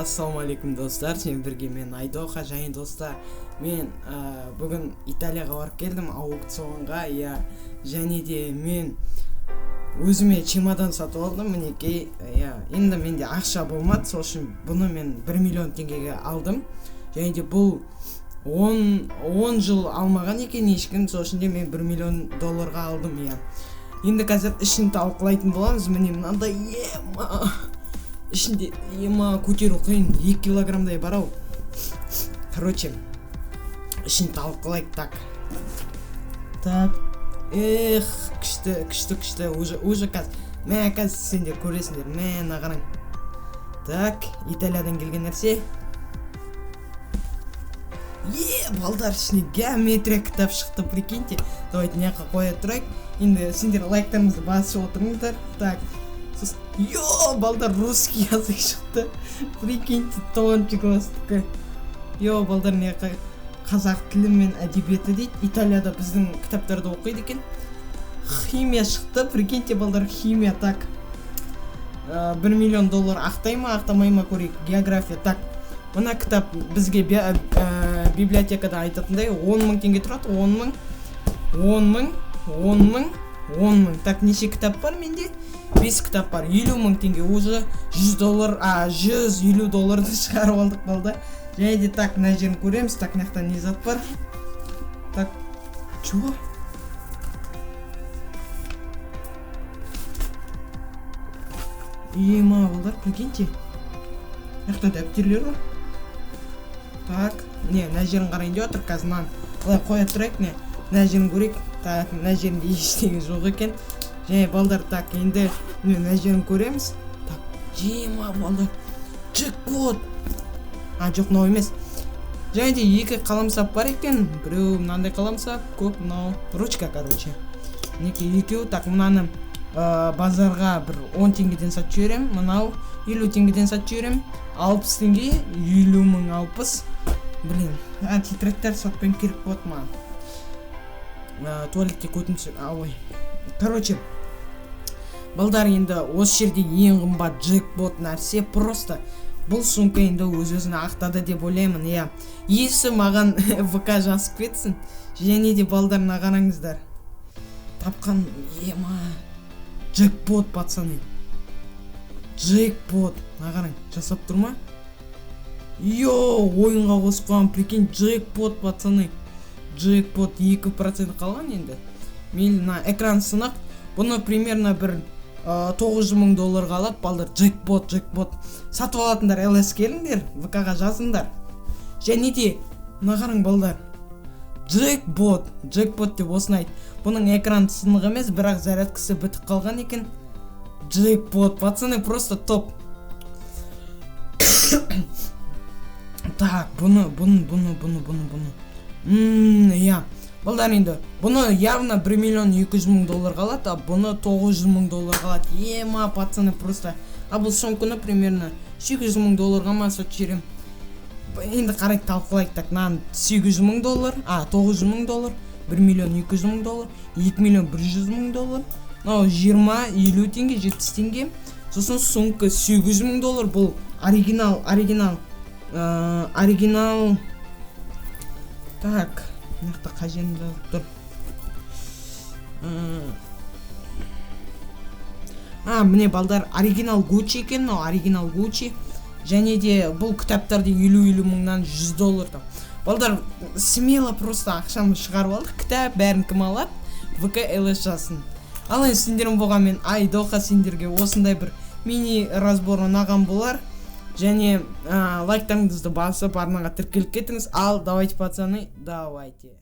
Ассаламу алейкум достар, сен бірге мен Айдоха және достар. Мен бүгін Италияға барып келдім аукционға, және де мен өзіме чемодан сатып алдым, мінекей. Енді менде ақша болмады, сол үшін бұны мен 1 миллион теңгеге алдым. Және де бұл 10 жыл алмаған екен ешкім, сол үшін де мен 1 миллион долларға алдым. Енді қазір ішін талқылайтын боламыз. Міне мынандай ішінде көтеру қиын, 2 килограммдай бар ау. Короче, ішін талқылайық. Так. Күшті. Уже қазір сендер көресіңдер. Мә қараң. Так, Италиядан келген нәрсе. Балдар, ішіне геометрия кітап шықты, прикиньте. Давайте неқа қоя тұрайық. Енді сендер лайктарыңызды басып отырыңыздар. Так. Балдар, русский язык шықты. Прикиньте, тоғыншы класстікі. Балдар, неқа қазақ тілі мен әдебиеті дейді. Италияда біздің кітаптарды оқиды екен. Химия шықты. Прикиньте, балдар, химия. Так. 1 миллион доллар ақтай ма,ақтамай ма көрейік. География. Так. Мына кітап бізге библиотекада айтатындай 10 мың теңге тұрады. 10 мың. Так, неше кітап бар менде? 5 кітап бар. 50 мың теңге. Уже 150 долларды шығарып алдық балда. Және де так, мына жерін көреміз. Так, мынаяқта не зат бар? Так, чего? Балдар, прикиньте. Мынаяқта дәптерлер бар. Так, мына жерін қарайын деп отыр. Қазір мынаны былай қоя тұрайық. Мына жерін көрейік. Так, мына жерінде ештеңе жоқ екен. Және балдар, так, енді мына жерін көреміз. Так, балдар, джекпот. Жоқ, мынау емес. Және де 2 қаламсап бар екен. Біреу мынандай қаламсап, көп мынау ручка, короче. Екеу. Так, мынаны базарға бір 10 теңгеден сатып жіберем. Мынау 50 теңгеден сатып жіберем. 60 теңге, 50 мың 60. Блин, тетрадьтар сатпен керек болады маған. Туалетке көтінсі, Короче, балдар, енді осы жерде ең қымбат джекпот нәрсе просто. Бұл сумка енді өз-өзін ақтады деп ойлаймын. Есі маған ВК жазып кетсін. Және де балдарына қараңыздар. Тапқан, джекпот, пацаны. Джекпот. Қараң, жасап тұрма? Ойынға қосып қойған, прикинь, джекпот, пацаны. Джекпот 2% қалған енді. Мен экран сынақ. Бұны примерно бір 900 мың долларға алады, балдар. Джекпот. Сатып алатындар ЛС келіңдер, ВК-ға жазыңдар. Және де, қараң балдар. Джекпот деп осыны айт. Бұның экран сынық емес, бірақ зарядкасы бітіп қалған екен. Джекпот, пацаны, просто топ. Так, бұны. Балдар, енді бұны явно 1 миллион 200 мың долларға алады, а бұны 900 мың долларға алады. Пацаны, просто. Бұл сомкыны примерно 800 мың долларға ма сатып жіберем. Енді қарайық, талқылайық. Так, 800 мың доллар, 900 мың доллар, 1 миллион 200 мың доллар, 2 миллион 100 мың доллар, 20-50 теңге, 70 теңге. Сосын сумка 800 мың доллар, бұл оригинал. Так, мықты қаженді тұр. Міне балдар, оригинал Gucci екен, оригинал Gucci. Және де бұл кітаптарды 50 мыңнан 100 доллардан. Балдар, смело просто ақшамды шығарып алдық. Кітап бәрін кім алады? ВК ЛС жазсын. Ал енді сендерім болған мен Айдоха сендерге осындай бір мини разбор ұнаған болар. Және лайктарыңызды басып арнаға тіркеліп кетіңіз. Ал, давайте, пацаны, давайте.